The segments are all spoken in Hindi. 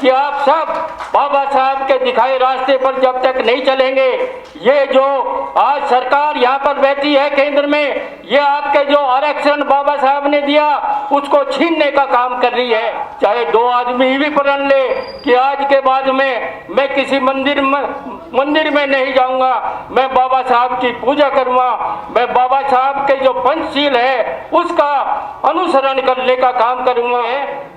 कि आप सब बाबा साहब के दिखाए रास्ते पर जब तक नहीं चलेंगे, ये जो आज सरकार यहाँ पर बैठी है केंद्र में, ये आपके जो आरक्षण बाबा साहब ने दिया उसको छीनने का काम कर रही है। चाहे दो आदमी भी प्रण ले कि आज के बाद में मैं किसी मंदिर में नहीं जाऊंगा, मैं बाबा साहब की पूजा करूंगा, मैं बाबा साहब के जो पंचशील है उसका अनुसरण करने का काम करूंगा।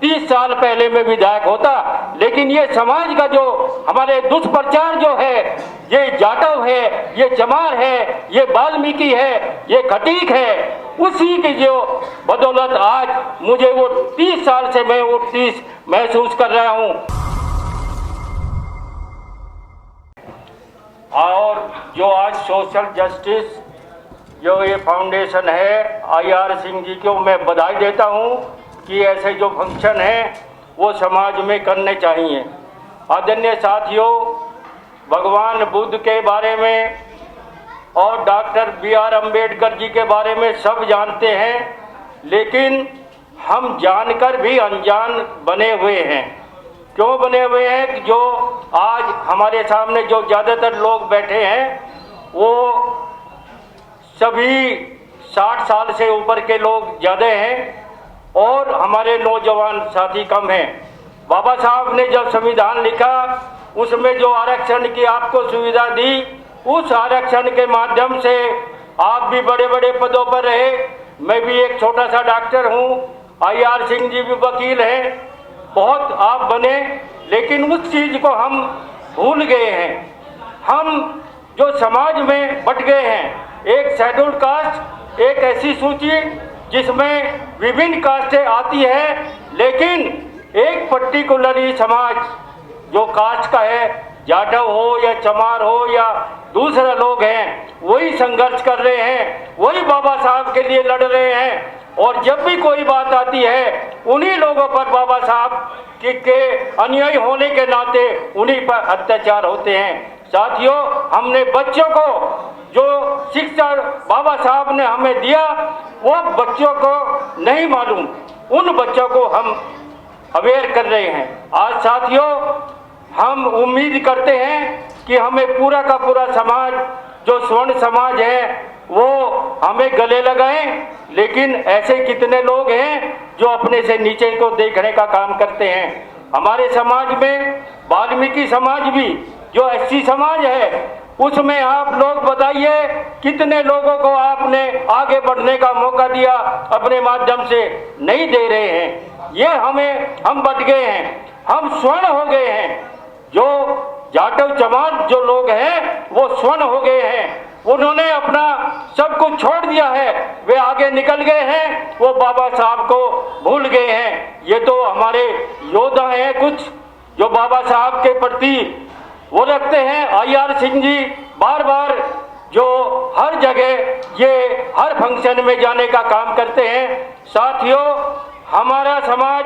30 साल पहले मैं विधायक होता, लेकिन ये समाज का जो हमारे दुष्प्रचार जो है, ये जाटव है, ये चमार है, ये वाल्मीकि है, ये खटीक है, उसी की जो बदौलत आज मुझे वो 30 साल से मैं वो 30 महसूस कर रहा हूँ। और जो आज सोशल जस्टिस जो ये फाउंडेशन है, IR सिंह जी को मैं बधाई देता हूँ कि ऐसे जो फंक्शन हैं वो समाज में करने चाहिए। आदरणीय साथियों, भगवान बुद्ध के बारे में और डॉक्टर BR अम्बेडकर जी के बारे में सब जानते हैं, लेकिन हम जानकर भी अनजान बने हुए हैं। क्यों बने हुए हैं कि जो आज हमारे सामने जो ज़्यादातर लोग बैठे हैं वो सभी 60 साल से ऊपर के लोग ज़्यादा हैं और हमारे नौजवान साथी कम हैं। बाबा साहब ने जब संविधान लिखा उसमें जो आरक्षण की आपको सुविधा दी, उस आरक्षण के माध्यम से आप भी बड़े बड़े पदों पर रहे। मैं भी एक छोटा सा डॉक्टर हूँ, IR सिंह जी भी वकील हैं, बहुत आप बने, लेकिन उस चीज़ को हम भूल गए हैं। हम जो समाज में बट गए हैं, एक शेड्यूल्ड कास्ट, एक ऐसी सूची जिसमें विभिन्न कास्टें आती है, लेकिन एक पर्टिकुलरली समाज जो कास्ट का है, जाटव हो या चमार हो या दूसरे लोग हैं, वही संघर्ष कर रहे हैं, वही बाबा साहब के लिए लड़ रहे हैं। और जब भी कोई बात आती है उन्हीं लोगों पर बाबा साहब के अनुयायी होने के नाते उन्हीं पर अत्याचार होते हैं। साथियों, हमने बच्चों को जो शिक्षा बाबा साहब ने हमें दिया वो बच्चों को नहीं मालूम, उन बच्चों को हम अवेयर कर रहे हैं। आज साथियों, हम उम्मीद करते हैं कि हमें पूरा का पूरा समाज जो स्वर्ण समाज है वो हमें गले लगाएं, लेकिन ऐसे कितने लोग हैं जो अपने से नीचे को देखने का काम करते हैं। हमारे समाज में वाल्मीकि समाज भी जो SC समाज है, उसमें आप लोग बताइए कितने लोगों को आपने आगे बढ़ने का मौका दिया, अपने माध्यम से नहीं दे रहे हैं। ये हम बट गए हैं, हम स्वर्ण हो गए हैं। जो जाटव चमार जो लोग हैं वो स्वर्ण हो गए हैं, उन्होंने अपना सब कुछ छोड़ दिया है, वे आगे निकल गए हैं, वो बाबा साहब को भूल गए हैं। ये तो हमारे योद्धा हैं कुछ जो बाबा साहब के प्रति वो रखते हैं। IR सिंह जी बार बार जो हर जगह ये हर फंक्शन में जाने का काम करते हैं। साथियों, हमारा समाज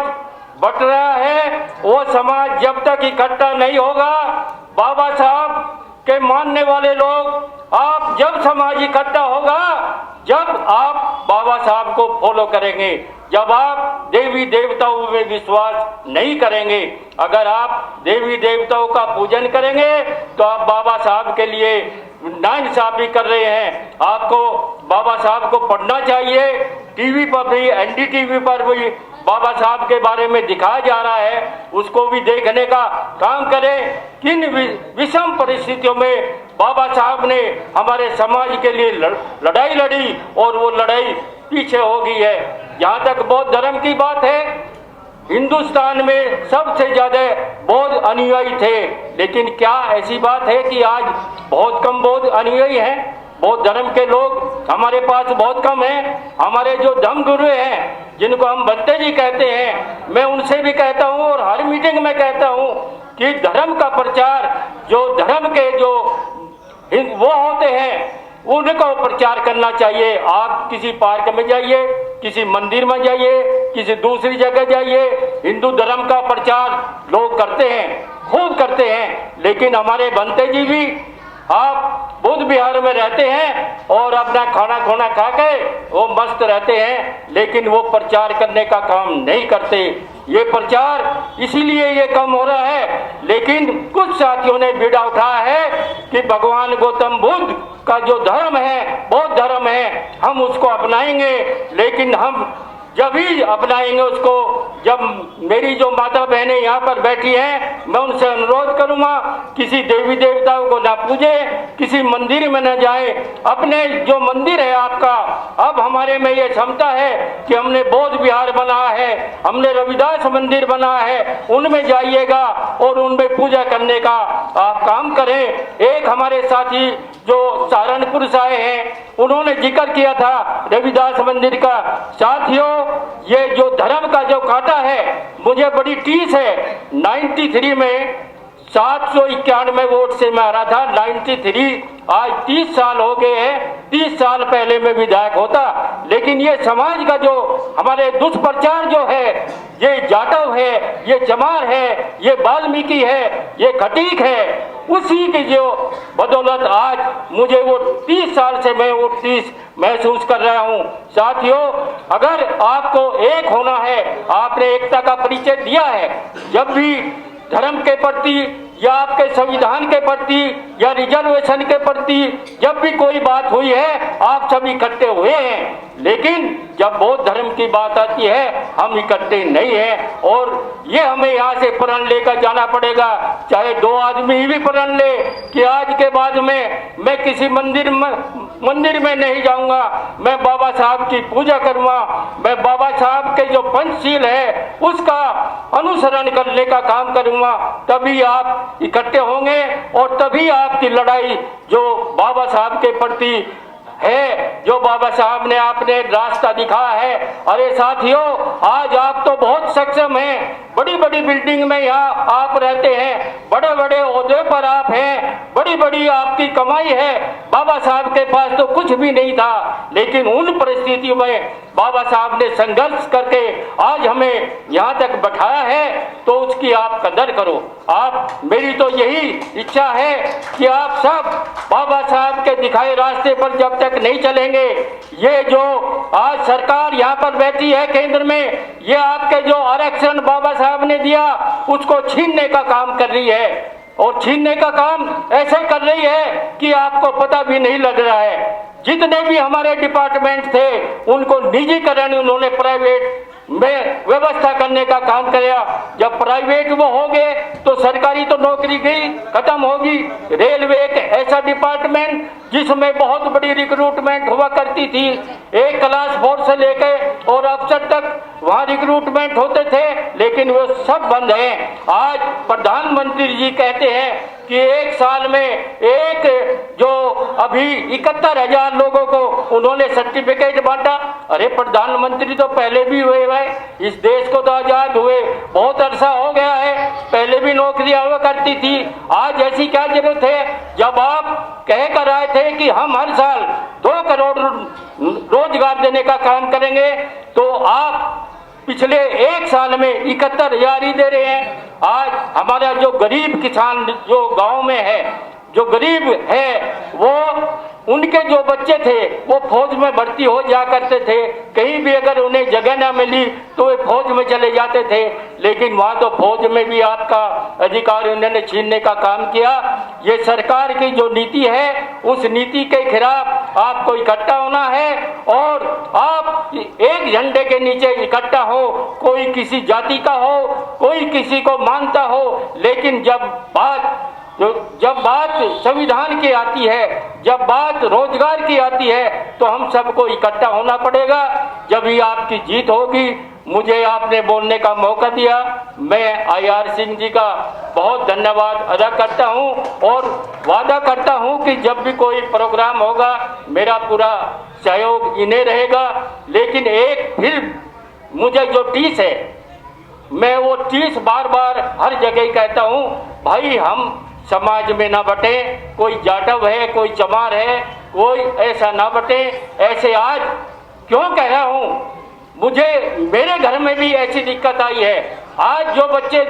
बट रहा है, वो समाज जब तक इकट्ठा नहीं होगा, बाबा साहब के मानने वाले लोग, आप जब समाज इकट्ठा होगा, जब आप बाबा साहब को फॉलो करेंगे, जब आप देवी देवताओं में विश्वास नहीं करेंगे, अगर आप देवी देवताओं का पूजन करेंगे तो आप बाबा साहब के लिए नाइंसाफी कर रहे हैं। आपको बाबा साहब को पढ़ना चाहिए। टीवी पर भी, NDTV पर भी बाबा साहब के बारे में दिखाया जा रहा है, उसको भी देखने का काम करें। किन विषम परिस्थितियों में बाबा साहब ने हमारे समाज के लिए लड़ाई लड़ी और वो लड़ाई पीछे हो गई है। जहाँ तक बौद्ध धर्म की बात है, हिंदुस्तान में सबसे ज़्यादा बौद्ध अनुयायी थे, लेकिन क्या ऐसी बात है कि आज बहुत कम बौद्ध अनुयायी हैं? बौद्ध धर्म के लोग हमारे पास बहुत कम हैं। हमारे जो धर्म गुरु हैं, जिनको हम बत्ते जी कहते हैं, मैं उनसे भी कहता हूँ और हर मीटिंग में कहता हूँ कि धर्म का प्रचार, जो धर्म के जो वो होते हैं उनको प्रचार करना चाहिए। आप किसी पार्क में जाइए, किसी मंदिर में जाइए, किसी दूसरी जगह जाइए, हिंदू धर्म का प्रचार लोग करते हैं, खूब करते हैं, लेकिन हमारे बनते जी भी आप बुद्ध विहार में रहते हैं और अपना खाना खोना खा के वो मस्त रहते हैं, लेकिन वो प्रचार करने का काम नहीं करते। ये प्रचार इसीलिए ये कम हो रहा है कुछ साथियों ने बीड़ा उठाया है कि भगवान गौतम बुद्ध का जो धर्म है, बौद्ध धर्म है, हम उसको अपनाएंगे। लेकिन हम जब ही अपनाएंगे उसको, जब मेरी जो माता बहनें यहाँ पर बैठी हैं, मैं उनसे अनुरोध करूँगा किसी देवी देवताओं को ना पूजे, किसी मंदिर में न जाए। अपने जो मंदिर है आपका, अब हमारे में ये क्षमता है कि हमने बौद्ध विहार बनाया है, हमने रविदास मंदिर बनाया है, उनमें जाइएगा और उनमें पूजा करने का आप काम करें। एक हमारे साथी जो सहारनपुर से आए हैं, उन्होंने जिक्र किया था रविदास मंदिर का। साथियों, ये जो धर्म का जो कांटा है, मुझे बड़ी टीस है। 93 में 791 वोट से मैं हारा था। 93, आज 30 साल हो गए हैं। 30 साल पहले मैं विधायक होता, लेकिन ये समाज का जो हमारे दुष्प्रचार जो है, ये जाटव है, ये चमार है, ये वाल्मीकि है, ये खटीक है, उसी की जो बदौलत आज मुझे वो 30 साल से मैं वो 30 महसूस कर रहा हूँ। साथियों, अगर आपको एक होना है, आपने एकता का परिचय दिया है। जब भी धर्म के प्रति या आपके संविधान के प्रति या रिजर्वेशन के प्रति जब भी कोई बात हुई है, आप सब इकट्ठे हुए हैं। लेकिन जब बौद्ध धर्म की बात आती है, हम इकट्ठे नहीं हैं। और ये हमें यहाँ से प्रण लेकर जाना पड़ेगा, चाहे 2 आदमी ही भी प्रण ले कि आज के बाद में मैं किसी मंदिर में नहीं जाऊंगा, मैं बाबा साहब की पूजा करूंगा, मैं बाबा साहब के जो पंचशील है उसका अनुसरण करने का काम करूंगा। तभी आप इकट्ठे होंगे और तभी आपकी लड़ाई जो बाबा साहब के प्रति है, जो बाबा साहब ने आपने रास्ता दिखाया है। अरे साथियों, आज आप तो बहुत सक्षम हैं, बड़ी बड़ी बिल्डिंग में यहाँ आप रहते हैं, बड़े बड़े ओहदे पर आप हैं, बड़ी बड़ी आपकी कमाई है। बाबा साहब के पास तो कुछ भी नहीं था, लेकिन उन परिस्थितियों में बाबा साहब ने संघर्ष करके आज हमें यहाँ तक बैठाया है, तो उसकी आप कदर करो। आप, मेरी तो यही इच्छा है कि आप सब बाबा साहब के दिखाए रास्ते पर जब तक नहीं चलेंगे, ये जो आज सरकार यहाँ पर बैठी है केंद्र में, ये आपके जो आरक्षण बाबा साहब ने दिया उसको छीनने का काम कर रही है। और छीनने का काम ऐसे कर रही है कि आपको पता भी नहीं लग रहा है। जितने भी हमारे डिपार्टमेंट थे उनको निजीकरण उन्होंने प्राइवेट में व्यवस्था करने का काम किया। जब प्राइवेट वो हो गए तो सरकारी तो नौकरी गई, खत्म होगी। रेलवे एक ऐसा डिपार्टमेंट जिसमें बहुत बड़ी रिक्रूटमेंट हुआ करती थी, 1 क्लास 4 से लेकर और अफसर तक वहाँ रिक्रूटमेंट होते थे, लेकिन वो सब बंद हैं। आज प्रधानमंत्री जी कहते हैं कि 1 साल में एक जो अभी 71,000 लोगों को उन्होंने सर्टिफिकेट बांटा। अरे प्रधानमंत्री तो पहले भी हुए भाई, इस देश को तो आजाद हुए बहुत अरसा हो गया है, पहले भी नौकरियां हुआ करती थी। आज ऐसी क्या जरूरत है? जब आप कह कर आए थे कि हम हर साल 2 करोड़ रोजगार देने का काम करेंगे, तो आप पिछले 1 साल में 71,000 ही दे रहे हैं। आज हमारा जो गरीब किसान जो गांव में है, जो गरीब है, वो उनके जो बच्चे थे वो फौज में भर्ती हो जा करते थे। कहीं भी अगर उन्हें जगह ना मिली तो वे फौज में चले जाते थे, लेकिन वहाँ तो फौज में भी आपका अधिकार उन्होंने छीनने का काम किया। ये सरकार की जो नीति है, उस नीति के खिलाफ आपको इकट्ठा होना है और आप एक झंडे के नीचे इकट्ठा हो। कोई किसी जाति का हो, कोई किसी को मानता हो, लेकिन जब बात संविधान की आती है, जब बात रोजगार की आती है, तो हम सबको इकट्ठा होना पड़ेगा। जब ही आपकी जीत होगी। मुझे आपने बोलने का मौका दिया, मैं आईआर सिंह जी का बहुत धन्यवाद अदा करता हूं और वादा करता हूं कि जब भी कोई प्रोग्राम होगा मेरा पूरा सहयोग इन्हें रहेगा। लेकिन एक फिर मुझे जो टीस है, मैं वो टीस बार बार हर जगह कहता हूं, भाई हम समाज में ना बटे, कोई जाटव है, कोई चमार है, कोई ऐसा ना बटे। ऐसे आज क्यों कह रहा हूँ, मुझे मेरे घर में भी ऐसी दिक्कत आई है। आज जो बच्चे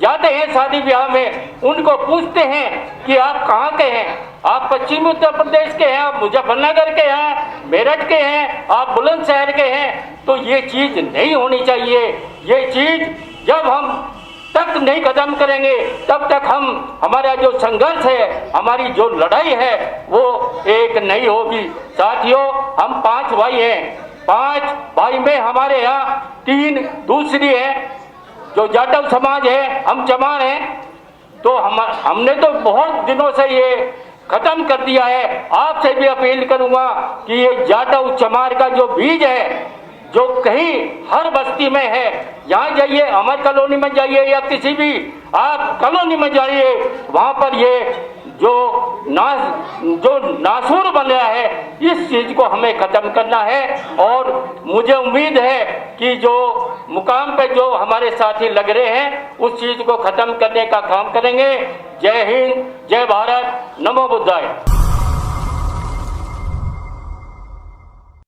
जाते हैं शादी ब्याह में, उनको पूछते हैं कि आप कहाँ के हैं, आप पश्चिमी उत्तर प्रदेश के हैं, आप मुजफ्फरनगर के हैं, मेरठ के हैं, आप बुलंदशहर के हैं। तो ये चीज़ नहीं होनी चाहिए। ये चीज़ जब हम तक नहीं खत्म करेंगे तब तक हमारा जो संघर्ष है, हमारी जो लड़ाई है वो एक नहीं होगी। साथियों, हम 5 भाई हैं। 5 भाई में हमारे यहाँ 3 दूसरी है, जो जाटव समाज है, हम चमार हैं। तो हमने तो बहुत दिनों से ये खत्म कर दिया है। आपसे भी अपील करूंगा कि ये जाटव चमार का जो बीज है, जो कहीं हर बस्ती में है, यहाँ जाइए, अमर कॉलोनी में जाइए या किसी भी आप कॉलोनी में जाइए, वहाँ पर ये जो नासूर बन रहा है, इस चीज को हमें खत्म करना है। और मुझे उम्मीद है कि जो मुकाम पे जो हमारे साथी लग रहे हैं, उस चीज को खत्म करने का काम करेंगे। जय हिंद, जय भारत, नमो बुद्धाय।